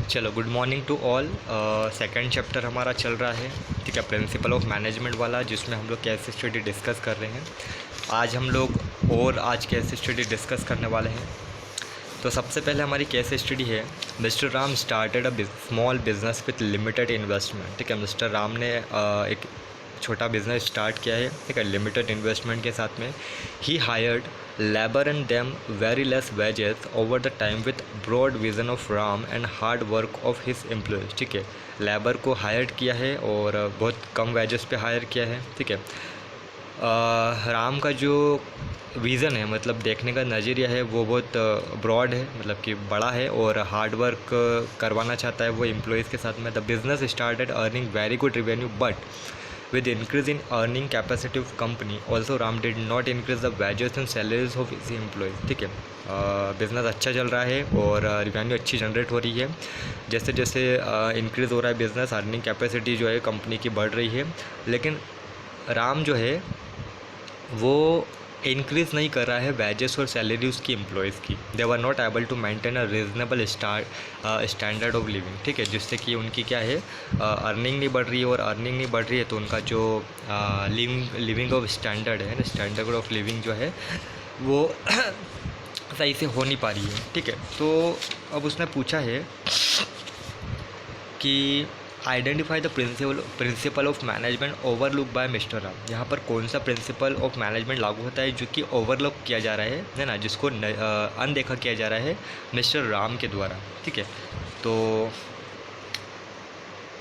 चलो, good morning to all. Second chapter हमारा चल रहा है, ठीक है, प्रिंसिपल ऑफ मैनेजमेंट वाला, जिसमें हम लोग केस स्टडी डिस्कस कर रहे हैं। आज केस स्टडी डिस्कस करने वाले हैं। तो सबसे पहले हमारी केस स्टडी है, mister Ram started a small business with limited investment. ठीक है, मिस्टर राम ने एक छोटा बिजनेस स्टार्ट किया है, ठीक है, लिमिटेड इन्वेस्टमेंट के साथ में। He hired labour and them very less wages over the time with broad vision of Ram and hard work of his employees. ठीक है, लेबर को हायर किया है और बहुत कम वेजेस पे हायर किया है। ठीक है, राम का जो विज़न है, मतलब देखने का नज़रिया है, वो बहुत ब्रॉड है, मतलब कि बड़ा है, और हार्ड वर्क करवाना चाहता है वो एम्प्लॉयज़ के साथ में। The business started earning very good revenue, but with increase in earning capacity of company also Ram did not increase the wages and salaries of his employees। ठीक है, बिज़नेस अच्छा चल रहा है और रिवेन्यू अच्छी जनरेट हो रही है। जैसे जैसे इंक्रीज़ हो रहा है बिज़नेस, अर्निंग कैपेसिटी जो है कंपनी की बढ़ रही है, लेकिन राम जो है वो इंक्रीज़ नहीं कर रहा है वेजेस और सैलरी उसकी एम्प्लॉयज़ की। They were not able to maintain a reasonable standard of living. ठीक है, जिससे कि उनकी क्या है, अर्निंग नहीं बढ़ रही है, और अर्निंग नहीं बढ़ रही है तो उनका जो लिविंग ऑफ स्टैंडर्ड है ना, स्टैंडर्ड ऑफ लिविंग जो है वो सही से हो नहीं पा रही है। ठीक है, तो अब उसने पूछा है कि identify the principal of management overlook by mister Ram. यहाँ पर कौन सा प्रिंसिपल ऑफ मैनेजमेंट लागू होता है जो कि ओवरलुक किया जा रहा है ना, जिसको अनदेखा किया जा रहा है मिस्टर राम के द्वारा। ठीक है, तो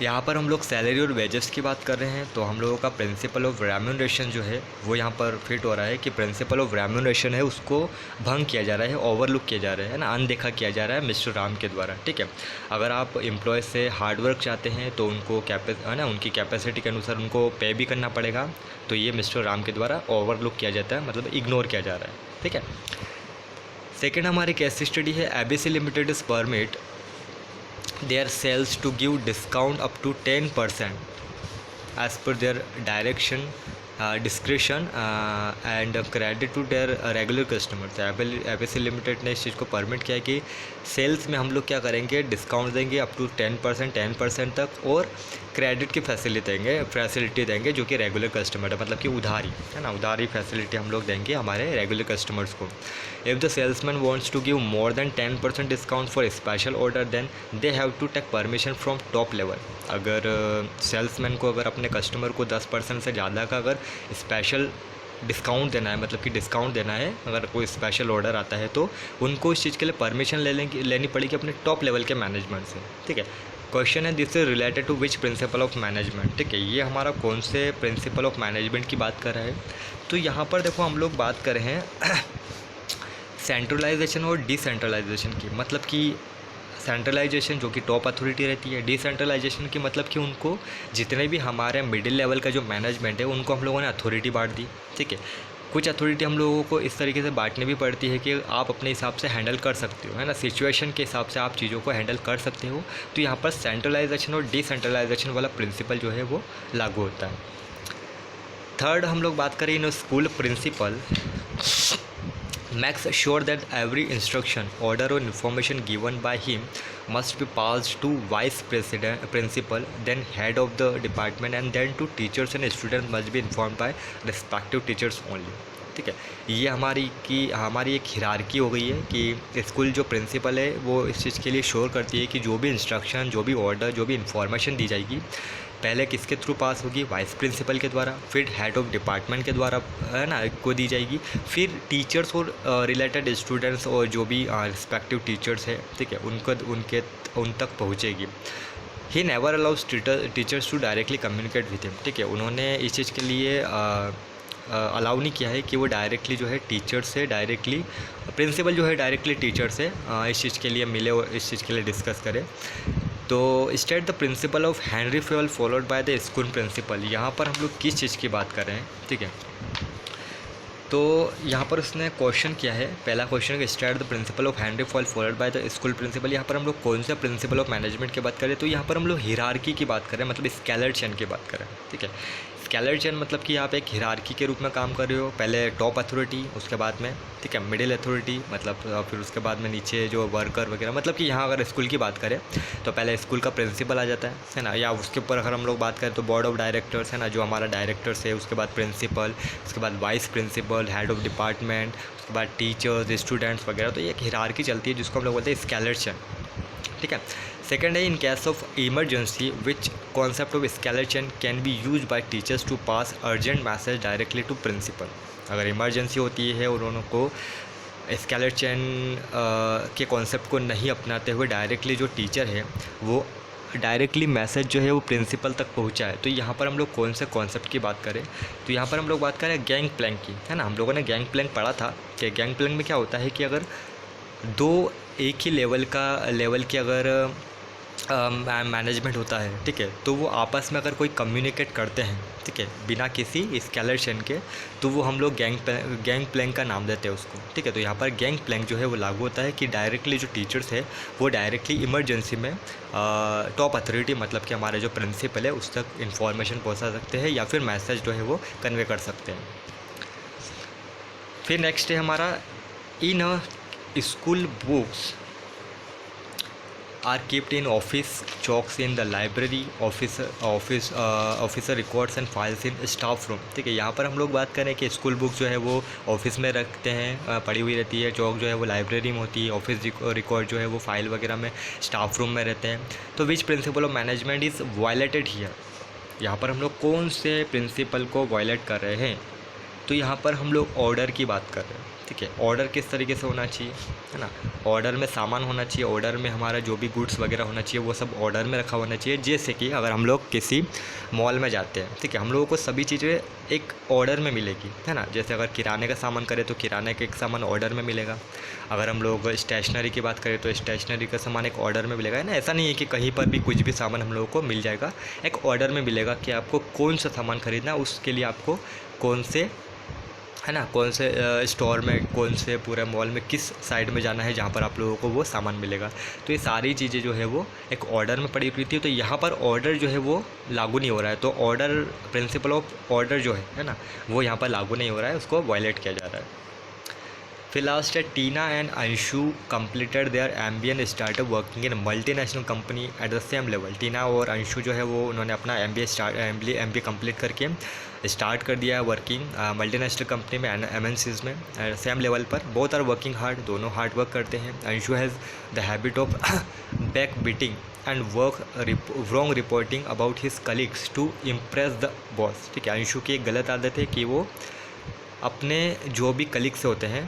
यहाँ पर हम लोग सैलरी और वेजेस की बात कर रहे हैं, तो हम लोगों का प्रिंसिपल ऑफ रेम्यूनरेशन जो है वो यहाँ पर फिट हो रहा है कि प्रिंसिपल ऑफ रेम्यूनरेशन है उसको भंग किया जा रहा है, ओवरलुक किया जा रहा है ना, अनदेखा किया जा रहा है मिस्टर राम के द्वारा। ठीक है, अगर आप एम्प्लॉय से हार्डवर्क चाहते हैं तो उनको उनकी कैपेसिटी के अनुसार उनको पे भी करना पड़ेगा, तो ये मिस्टर राम के द्वारा ओवरलुक किया जाता है, मतलब इग्नोर किया जा रहा है। ठीक है, सेकेंड हमारी केस स्टडी है, ABC limited is permit their sales to give discount up to 10% as per their discretion and credit to their regular customers। ABC limited ने इस चीज़ को परमिट किया है कि सेल्स में हम लोग क्या करेंगे, डिस्काउंट देंगे अप टू 10% तक, और क्रेडिट की फैसिलिटी देंगे जो कि रेगुलर कस्टमर है, मतलब कि उधारी है ना, उधारी फैसिलिटी हम लोग देंगे हमारे रेगुलर कस्टमर्स को। If the salesman wants to give more than 10% discount for special order then they have to take permission from top level. अगर सेल्समैन को अगर अपने कस्टमर को 10% से ज़्यादा का अगर स्पेशल डिस्काउंट देना है, मतलब कि डिस्काउंट देना है, अगर कोई स्पेशल ऑर्डर आता है तो उनको इस चीज़ के लिए परमिशन लेनी पड़ेगी अपने टॉप लेवल के मैनेजमेंट से। ठीक है, क्वेश्चन है this is related to which principle of management. ठीक है, ये हमारा कौन से प्रिंसिपल ऑफ मैनेजमेंट की बात कर रहा है। तो यहाँ पर देखो हम लोग बात कर रहे हैं सेंट्रलाइजेशन और डिसेंट्रलाइजेशन की। मतलब कि सेंट्रलाइजेशन जो कि टॉप अथॉरिटी रहती है, डिसेंट्रलाइजेशन की मतलब कि उनको जितने भी हमारे मिडिल लेवल का जो मैनेजमेंट है उनको हम लोगों ने अथॉरिटी बांट दी। ठीक है, कुछ अथॉरिटी हम लोगों को इस तरीके से बांटनी भी पड़ती है कि आप अपने हिसाब से हैंडल कर सकते हो, है ना, सिचुएशन के हिसाब से आप चीज़ों को हैंडल कर सकते हो। तो यहाँ पर सेंट्रलाइजेशन और डिसेंट्रलाइजेशन वाला प्रिंसिपल जो है वो लागू होता है। थर्ड हम लोग बात करें in school principal makes sure that every instruction, order or information given by him must be passed to vice principal, then head of the department, and then to teachers and students must be informed by respective teachers only। ठीक है, ये हमारी एक hierarchy हो गई है कि school जो प्रिंसिपल है वो इस चीज़ के लिए श्योर करती है कि जो भी इंस्ट्रक्शन, जो भी ऑर्डर, जो भी इंफॉर्मेशन दी जाएगी पहले किसके थ्रू पास होगी, वाइस प्रिंसिपल के द्वारा, फिर हेड ऑफ डिपार्टमेंट के द्वारा, है ना, को दी जाएगी, फिर टीचर्स और रिलेटेड स्टूडेंट्स और जो भी रिस्पेक्टिव टीचर्स है, ठीक है, उन तक पहुँचेगी। He never allows teachers to directly communicate with him. ठीक है, उन्होंने इस चीज़ के लिए अलाउ नहीं किया है कि वो डायरेक्टली जो है टीचर से डायरेक्टली, प्रिंसिपल जो है डायरेक्टली टीचर से इस चीज़ के लिए मिले और इस चीज़ के लिए डिस्कस करे। तो state the principal of Henri Fayol followed by the school principal. यहाँ पर हम लोग किस चीज़ की बात कर रहे हैं। ठीक है, तो यहाँ पर उसने क्वेश्चन किया है, पहला क्वेश्चन है state the principal of Henri Fayol followed by the school principal. यहाँ पर हम लोग कौन सा प्रिंसिपल ऑफ मैनेजमेंट की बात करें, तो यहाँ पर हम लोग हिरार्की की बात करें, मतलब स्केलर चेन की बात करें। ठीक है, स्केलर चेन मतलब कि आप एक हिरार्की के रूप में काम कर रहे हो, पहले टॉप अथॉरिटी, उसके बाद में ठीक है मिडिल अथॉरिटी, मतलब फिर उसके बाद में नीचे जो वर्कर वगैरह, मतलब कि यहाँ अगर स्कूल की बात करें तो पहले स्कूल का प्रिंसिपल आ जाता है ना, या उसके ऊपर अगर हम लोग बात करें तो बोर्ड ऑफ डायरेक्टर्स है ना, जो हमारा डायरेक्टर्स है, उसके बाद प्रिंसिपल, उसके बाद vice principal, head of department, उसके बाद टीचर्स, स्टूडेंट्स वगैरह। तो ये एक हिरार्की चलती है जिसको हम लोग बोलते हैं स्केलर चेन, ठीक है। सेकेंड है in case of emergency which concept of scalar chain can be use by teachers to pass urgent message directly to principal. अगर इमरजेंसी होती है और उनको स्केलर चेन के कॉन्सेप्ट को नहीं अपनाते हुए डायरेक्टली जो टीचर है वो डायरेक्टली मैसेज जो है वो प्रिंसिपल तक पहुंचाए, तो यहाँ पर हम लोग कौन से कॉन्सेप्ट की बात करें, तो यहाँ पर हम लोग बात करें गैंग प्लैंक की, है ना। हम लोगों ने गैंग प्लैंक पढ़ा था कि गैंग प्लैंक में क्या होता है कि अगर दो एक ही लेवल के अगर मैनेजमेंट होता है, ठीक है, तो वो आपस में अगर कोई कम्युनिकेट करते हैं, ठीक है, बिना किसी स्केलर चेन के, तो वो हम लोग गैंग प्लैंक का नाम देते हैं उसको, ठीक है। तो यहाँ पर गैंग प्लैंक जो है वो लागू होता है कि डायरेक्टली जो टीचर्स है वो डायरेक्टली इमरजेंसी में टॉप अथॉरिटी, मतलब कि हमारे जो प्रिंसिपल है उस तक इन्फॉर्मेशन पहुँचा सकते हैं या फिर मैसेज जो है वो कन्वे कर सकते हैं। फिर नेक्स्ट है हमारा in school books are kept in office chalks in the library officer records and files in staff room, ठीक है। यहाँ पर हम लोग बात करें कि स्कूल बुक जो है वो ऑफिस में रखते हैं, पड़ी हुई रहती है, चौक जो है वो लाइब्रेरी में होती है, ऑफिस रिकॉर्ड जो है वो फाइल वगैरह में स्टाफ रूम में रहते हैं। तो विच principle of management is violated here, यहाँ पर हम लोग कौन से प्रिंसिपल को वायलेट कर रहे हैं, तो यहाँ पर हम लोग ऑर्डर की बात कर रहे हैं, ठीक है। ऑर्डर किस तरीके से होना चाहिए, है ना, ऑर्डर में सामान होना चाहिए, ऑर्डर में हमारा जो भी गुड्स वगैरह होना चाहिए वो सब ऑर्डर में रखा होना चाहिए। जैसे कि अगर हम लोग किसी मॉल में जाते हैं, ठीक है, हम लोगों को सभी चीज़ें एक ऑर्डर में मिलेगी, है ना। जैसे अगर किराने का सामान करें तो किराने का एक सामान ऑर्डर में मिलेगा, अगर हम लोग स्टेशनरी की बात करें तो स्टेशनरी का सामान एक ऑर्डर में मिलेगा, है ना। ऐसा नहीं है कि कहीं पर भी कुछ भी सामान हम लोगों को मिल जाएगा, एक ऑर्डर में मिलेगा कि आपको कौन सा सामान खरीदना है, उसके लिए आपको कौन से, है ना, कौन से स्टोर में, कौन से पूरे मॉल में किस साइड में जाना है जहाँ पर आप लोगों को वो सामान मिलेगा। तो ये सारी चीज़ें जो है वो एक ऑर्डर में पड़ी हुई थी, तो यहाँ पर ऑर्डर जो है वो लागू नहीं हो रहा है, तो ऑर्डर प्रिंसिपल ऑफ ऑर्डर जो है ना, वो यहाँ पर लागू नहीं हो रहा है, उसको वायलेट किया जा रहा है। फिर लास्ट है Tina and Anshu completed their MBA startup working in multinational company at the same level. Tina और अंशु जो है वो उन्होंने अपना एमबीए कंप्लीट करके स्टार्ट कर दिया है वर्किंग मल्टीनेशनल कंपनी में, एमएनसीज में, सेम लेवल पर। बोथ आर वर्किंग हार्ड, दोनों हार्ड वर्क करते हैं। Anshu has the habit of backbiting and wrong reporting about his colleagues to impress the boss, ठीक है। अंशु की एक गलत आदत है कि वो अपने जो भी कलीग्स होते हैं,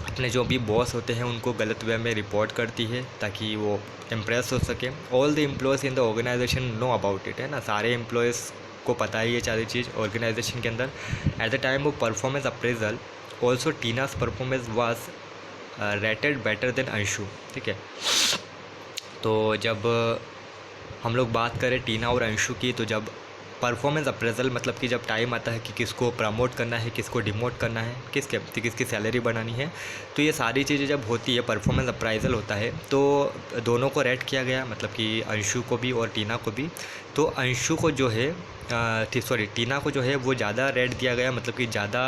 अपने जो भी बॉस होते हैं, उनको गलत वे में रिपोर्ट करती है ताकि वो इम्प्रेस हो सके। All the employees in the organisation know about it, है ना, सारे एम्प्लॉयज़ को पता है ये सारी चीज़ ऑर्गेनाइजेशन के अंदर। At the time of performance appraisal also टीनास performance was rated better than Anshu, ठीक है। तो जब हम लोग बात करें टीना और अंशु की, तो जब परफॉर्मेंस अप्रेजल मतलब कि जब टाइम आता है कि किसको प्रमोट करना है, किसको डिमोट करना है, किसकी सैलरी बढ़ानी है, तो ये सारी चीज़ें जब होती है, परफॉर्मेंस अप्राइजल होता है, तो दोनों को रेट किया गया, मतलब कि अंशु को भी और टीना को भी। तो अंशु को जो है टीना को जो है वो ज़्यादा रेट दिया गया, मतलब कि ज़्यादा,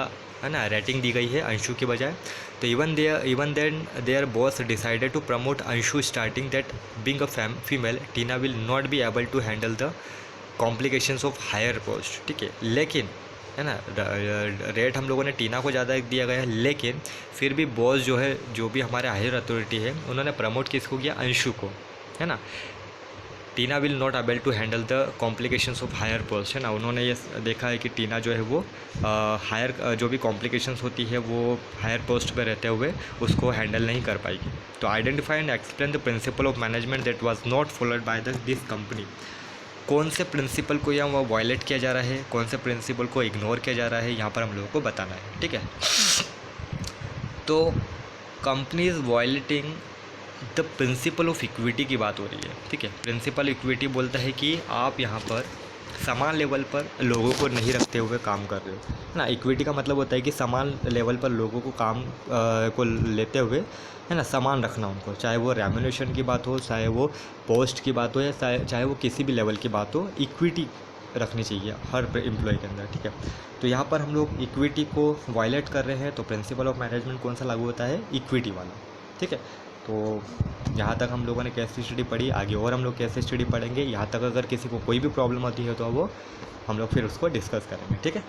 है ना, रेटिंग दी गई है अंशु के बजाय। तो even then their boss decided to promote Anshu starting that being a female Tina will not be able to handle the complications of higher post, ठीक है। लेकिन, है ना, रेट हम लोगों ने टीना को ज़्यादा दिया गया है, लेकिन फिर भी बॉस जो है, जो भी हमारे हायर अथॉरिटी है, उन्होंने प्रमोट किसको किया, अंशु को, है ना। Tina will not able to handle the complications of higher post, है ना। उन्होंने ये देखा है कि टीना जो है वो हायर जो भी कॉम्प्लिकेशंस होती है वो हायर पोस्ट पे रहते हुए उसको हैंडल नहीं कर पाएगी। तो identify and explain the principal of management that was not followed by this company. कौन से प्रिंसिपल को यहाँ वो वायलेट किया जा रहा है, कौन से प्रिंसिपल को इग्नोर किया जा रहा है, यहाँ पर हम लोगों को बताना है, ठीक है। तो company is violating the principle of equity की बात हो रही है, ठीक है। प्रिंसिपल इक्विटी बोलता है कि आप यहाँ पर समान लेवल पर लोगों को नहीं रखते हुए काम कर रहे हो, है ना। इक्विटी का मतलब होता है कि समान लेवल पर लोगों को काम को लेते हुए, है ना, समान रखना उनको, चाहे वो रेम्यूनरेशन की बात हो, चाहे वो पोस्ट की बात हो, या चाहे वो किसी भी लेवल की बात हो। इक्विटी रखनी चाहिए हर एम्प्लॉय के अंदर, ठीक है। तो यहाँ पर हम लोग इक्विटी को वायलेट कर रहे हैं, तो प्रिंसिपल ऑफ मैनेजमेंट कौन सा लागू होता है, इक्विटी वाला, ठीक है। तो यहाँ तक हम लोगों ने केस स्टडी पढ़ी, आगे और हम लोग केस स्टडी पढ़ेंगे। यहाँ तक अगर किसी को कोई भी प्रॉब्लम आती है तो वो हम लोग फिर उसको डिस्कस करेंगे, ठीक है।